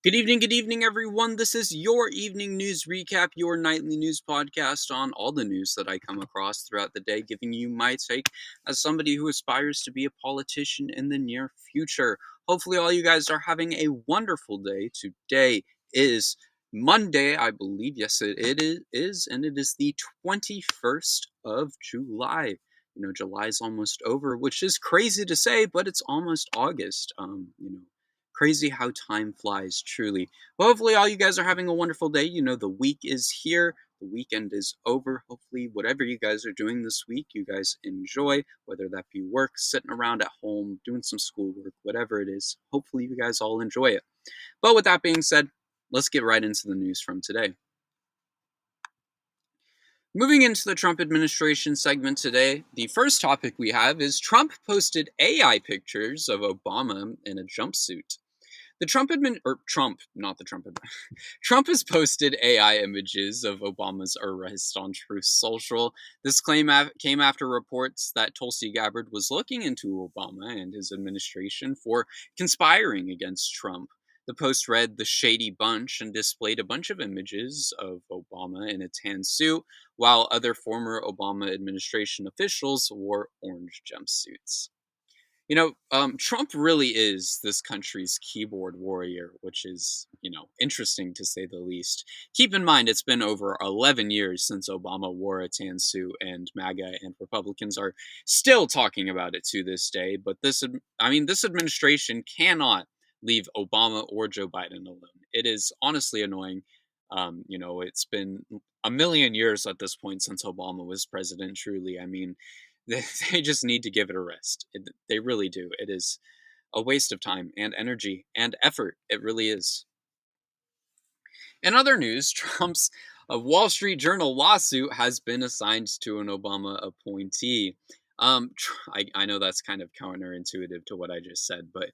Good evening, everyone. This is your evening news recap, your nightly news podcast on all the news that I come across throughout the day, giving you my take as somebody who aspires to be a politician in the near future. Hopefully, all you guys are having a wonderful day. Today is Monday, I believe. Yes, it is, and it is the 21st of July. July is almost over, which is crazy to say, but it's almost August. Crazy how time flies, truly. Well, hopefully, all you guys are having a wonderful day. The week is here. The weekend is over. Hopefully, whatever you guys are doing this week, you guys enjoy, whether that be work, sitting around at home, doing some schoolwork, whatever it is. Hopefully, you guys all enjoy it. But with that being said, let's get right into the news from today. Moving into the Trump administration segment today, the first topic we have is Trump posted AI pictures of Obama in a jumpsuit. The not the Trump Trump has posted AI images of Obama's arrest on Truth Social. This claim came after reports that Tulsi Gabbard was looking into Obama and his administration for conspiring against Trump. The post read "The Shady Bunch" and displayed a bunch of images of Obama in a tan suit, while other former Obama administration officials wore orange jumpsuits. Trump really is this country's keyboard warrior, which is, interesting to say the least. Keep in mind, it's been over 11 years since Obama wore a tan suit, and MAGA and Republicans are still talking about it to this day. But this administration cannot leave Obama or Joe Biden alone. It is honestly annoying. It's been a million years at this point since Obama was president, truly. They just need to give it a rest. They really do. It is a waste of time and energy and effort. It really is. In other news, Trump's Wall Street Journal lawsuit has been assigned to an Obama appointee. I know that's kind of counterintuitive to what I just said, but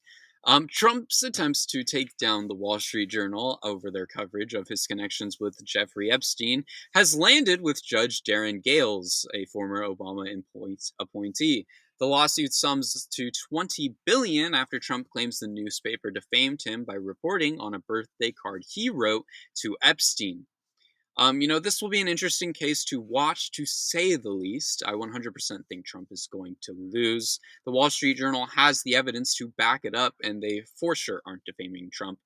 Trump's attempts to take down the Wall Street Journal over their coverage of his connections with Jeffrey Epstein has landed with Judge Darren Gales, a former Obama appointee. The lawsuit sums to $20 billion after Trump claims the newspaper defamed him by reporting on a birthday card he wrote to Epstein. This will be an interesting case to watch, to say the least. I 100% think Trump is going to lose. The Wall Street Journal has the evidence to back it up, and they for sure aren't defaming Trump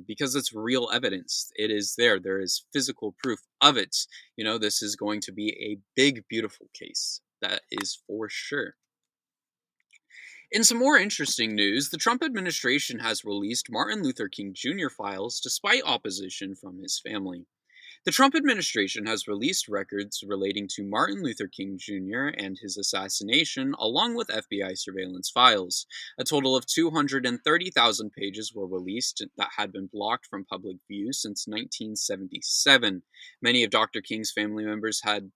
because it's real evidence. It is there. There is physical proof of it. This is going to be a big, beautiful case. That is for sure. In some more interesting news, the Trump administration has released Martin Luther King Jr. files despite opposition from his family. The Trump administration has released records relating to Martin Luther King Jr. and his assassination, along with FBI surveillance files. A total of 230,000 pages were released that had been blocked from public view since 1977. Many of Dr. King's family members had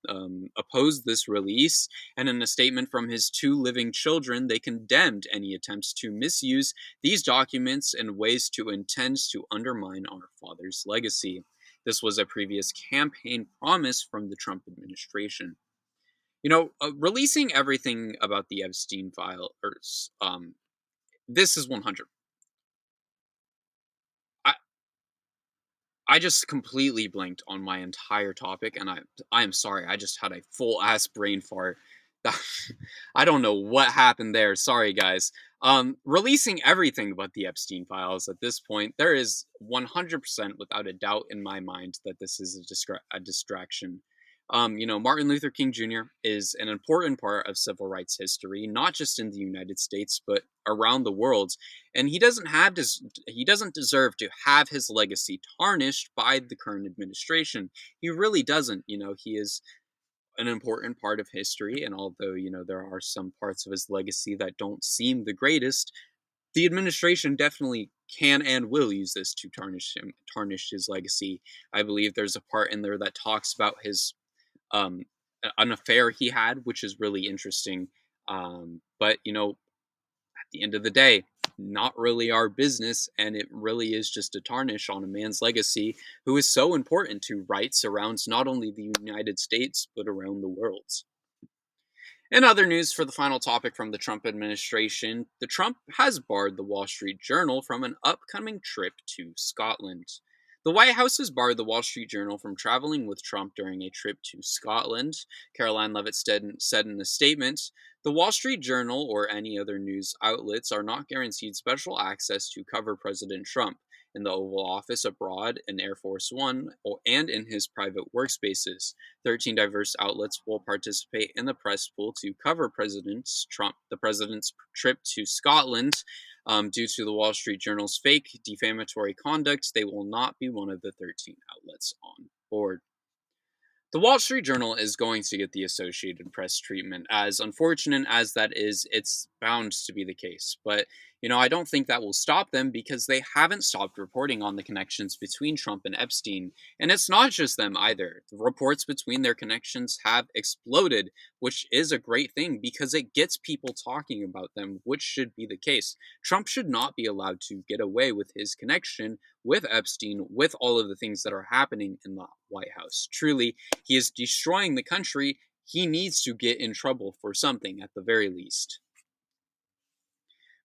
opposed this release, and in a statement from his two living children, they condemned any attempts to misuse these documents in ways to intend to undermine our father's legacy. This was a previous campaign promise from the Trump administration. Releasing everything about the Epstein file, this is 100. I just completely blanked on my entire topic, and I am sorry. I just had a full ass brain fart. I don't know what happened there. Sorry, guys. Releasing everything but the Epstein files at this point, there is 100% without a doubt in my mind that this is a distraction. Martin Luther King Jr. is an important part of civil rights history, not just in the United States, but around the world. And he doesn't deserve to have his legacy tarnished by the current administration. He really doesn't. He is an important part of history, and although there are some parts of his legacy that don't seem the greatest, the administration definitely can and will use this to tarnish his legacy. I believe there's a part in there that talks about his an affair he had, which is really interesting. But at the end of the day, not really our business, and it really is just a tarnish on a man's legacy who is so important to rights around not only the United States but around the world. In other news, for the final topic from the Trump administration, the Trump has barred the Wall Street Journal from an upcoming trip to Scotland. The White House has barred the Wall Street Journal from traveling with Trump during a trip to Scotland. Caroline Levitt said in a statement, "The Wall Street Journal or any other news outlets are not guaranteed special access to cover President Trump in the Oval Office, abroad, in Air Force One, and in his private workspaces. 13 diverse outlets will participate in the press pool to cover the president's trip to Scotland. Due to the Wall Street Journal's fake defamatory conduct, they will not be one of the 13 outlets on board." The Wall Street Journal is going to get the Associated Press treatment. As unfortunate as that is, it's bound to be the case. But, I don't think that will stop them because they haven't stopped reporting on the connections between Trump and Epstein. And it's not just them either. The reports between their connections have exploded, which is a great thing because it gets people talking about them, which should be the case. Trump should not be allowed to get away with his connection with Epstein, with all of the things that are happening in the White House. Truly, he is destroying the country. He needs to get in trouble for something at the very least.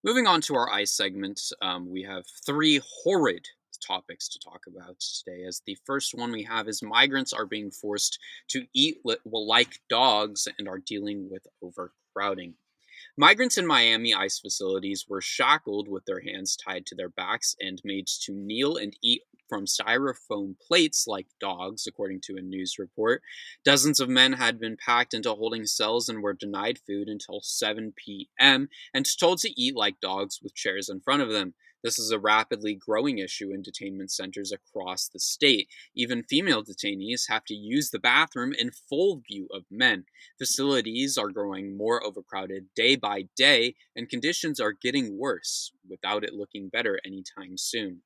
Moving on to our ICE segment, we have three horrid topics to talk about today. As the first one we have is migrants are being forced to eat like dogs and are dealing with overcrowding. Migrants in Miami ICE facilities were shackled with their hands tied to their backs and made to kneel and eat from styrofoam plates like dogs, according to a news report. Dozens of men had been packed into holding cells and were denied food until 7 p.m. and told to eat like dogs with chairs in front of them. This is a rapidly growing issue in detainment centers across the state. Even female detainees have to use the bathroom in full view of men. Facilities are growing more overcrowded day by day, and conditions are getting worse without it looking better anytime soon.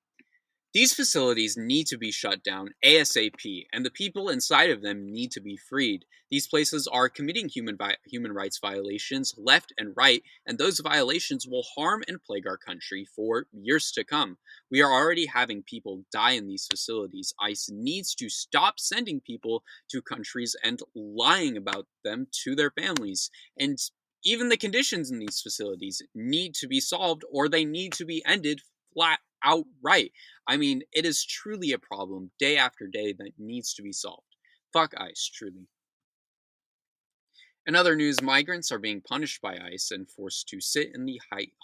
These facilities need to be shut down ASAP, and the people inside of them need to be freed. These places are committing human rights violations left and right, and those violations will harm and plague our country for years to come. We are already having people die in these facilities. ICE needs to stop sending people to countries and lying about them to their families. And even the conditions in these facilities need to be solved, or they need to be ended flat outright. I mean, it is truly a problem day after day that needs to be solved. Fuck ICE, truly. In other news, migrants are being punished by ICE and forced to sit in the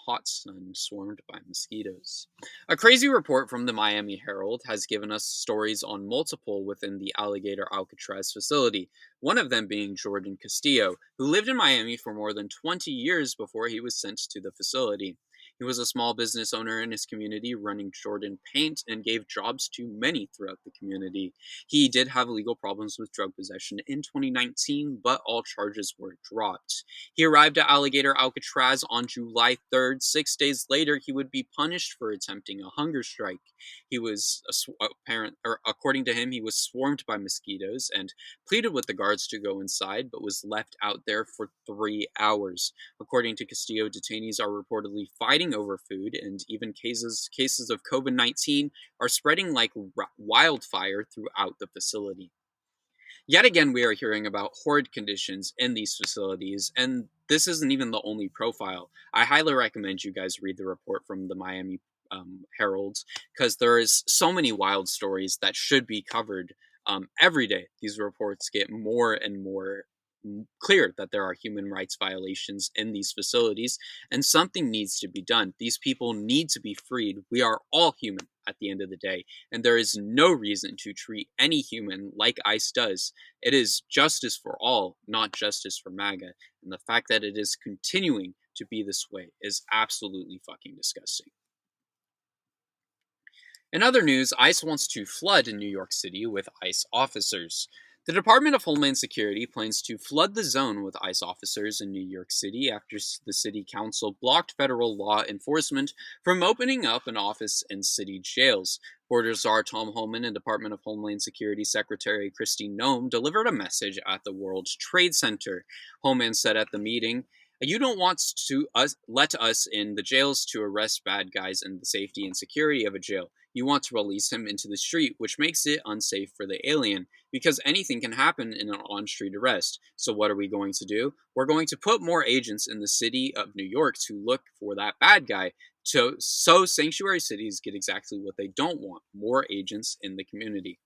hot sun swarmed by mosquitoes. A crazy report from the Miami Herald has given us stories on multiple within the Alligator Alcatraz facility, one of them being Jordan Castillo, who lived in Miami for more than 20 years before he was sent to the facility. He was a small business owner in his community running Jordan Paint and gave jobs to many throughout the community. He did have legal problems with drug possession in 2019, but all charges were dropped. He arrived at Alligator Alcatraz on July 3rd. 6 days later, he would be punished for attempting a hunger strike. He was according to him, he was swarmed by mosquitoes and pleaded with the guards to go inside, but was left out there for 3 hours. According to Castillo, detainees are reportedly fighting over food, and even cases of COVID-19 are spreading like wildfire throughout the facility. Yet again, we are hearing about horrid conditions in these facilities, and this isn't even the only profile. I highly recommend you guys read the report from the Miami Herald, because there is so many wild stories that should be covered every day. These reports get more and more clear that there are human rights violations in these facilities, and something needs to be done. These people need to be freed. We are all human at the end of the day, and there is no reason to treat any human like ICE does. It is justice for all, not justice for MAGA, and the fact that it is continuing to be this way is absolutely fucking disgusting. In other news, ICE wants to flood New York City with ICE officers. The Department of Homeland Security plans to flood the zone with ICE officers in New York City after the City Council blocked federal law enforcement from opening up an office in city jails. Border Czar Tom Homan and Department of Homeland Security Secretary Kristi Noem delivered a message at the World Trade Center. Homan said at the meeting, "You don't want to let us in the jails to arrest bad guys in the safety and security of a jail. You want to release him into the street, which makes it unsafe for the alien, because anything can happen in an on street arrest. So, what are we going to do? We're going to put more agents in the city of New York to look for that bad guy. So sanctuary cities get exactly what they don't want: more agents in the community.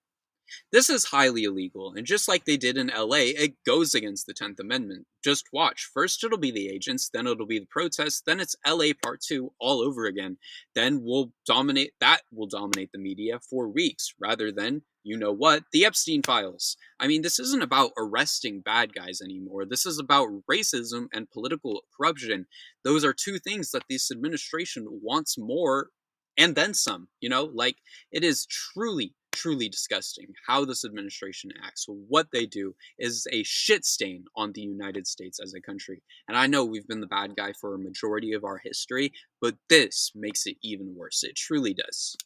This is highly illegal, and just like they did in LA, it goes against the 10th Amendment. Just watch. First it'll be the agents, then it'll be the protests, then it's LA Part 2 all over again. Then will dominate the media for weeks, rather than, you know what, the Epstein files. I mean, this isn't about arresting bad guys anymore. This is about racism and political corruption. Those are two things that this administration wants more and then some, like it is truly disgusting how this administration acts. What they do is a shit stain on the United States as a country. And I know we've been the bad guy for a majority of our history, but this makes it even worse. It truly does.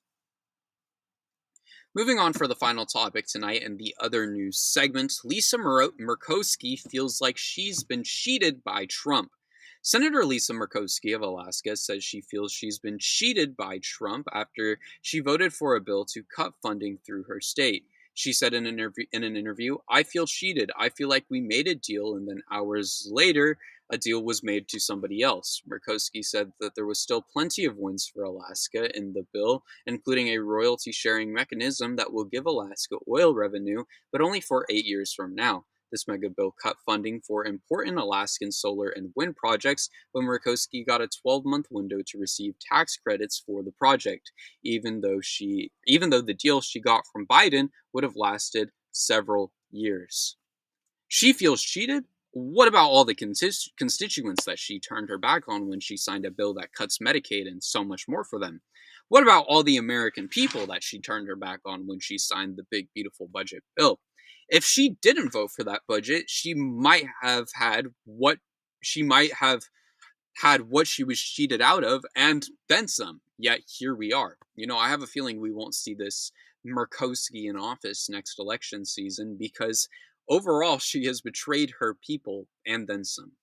Moving on for the final topic tonight and the other news segment, Lisa Murkowski feels like she's been cheated by Trump. Senator Lisa Murkowski of Alaska says she feels she's been cheated by Trump after she voted for a bill to cut funding through her state. She said in an interview, "I feel cheated. I feel like we made a deal and then hours later a deal was made to somebody else." Murkowski said that there was still plenty of wins for Alaska in the bill, including a royalty sharing mechanism that will give Alaska oil revenue, but only for 8 years from now. This mega bill cut funding for important Alaskan solar and wind projects, but Murkowski got a 12-month window to receive tax credits for the project, even though the deal she got from Biden would have lasted several years. She feels cheated? What about all the constituents that she turned her back on when she signed a bill that cuts Medicaid and so much more for them? What about all the American people that she turned her back on when she signed the big, beautiful budget bill? If she didn't vote for that budget, she might have had what she was cheated out of and then some. Yet here we are. I have a feeling we won't see this Murkowski in office next election season because overall she has betrayed her people and then some.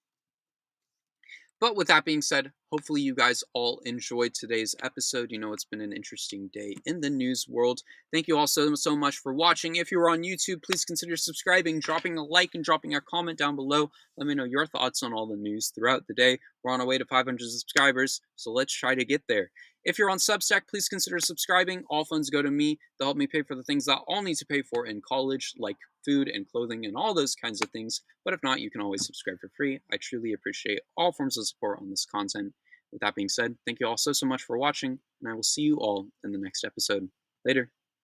But with that being said, hopefully you guys all enjoyed today's episode. It's been an interesting day in the news world. Thank you all so much for watching. If you're on YouTube, please consider subscribing, dropping a like, and dropping a comment down below. Let me know your thoughts on all the news throughout the day. We're on our way to 500 subscribers, so let's try to get there. If you're on Substack, please consider subscribing. All funds go to me. They'll help me pay for the things that I'll need to pay for in college, like food and clothing and all those kinds of things. But if not, you can always subscribe for free. I truly appreciate all forms of support on this content. With that being said, thank you all so much for watching, and I will see you all in the next episode. Later.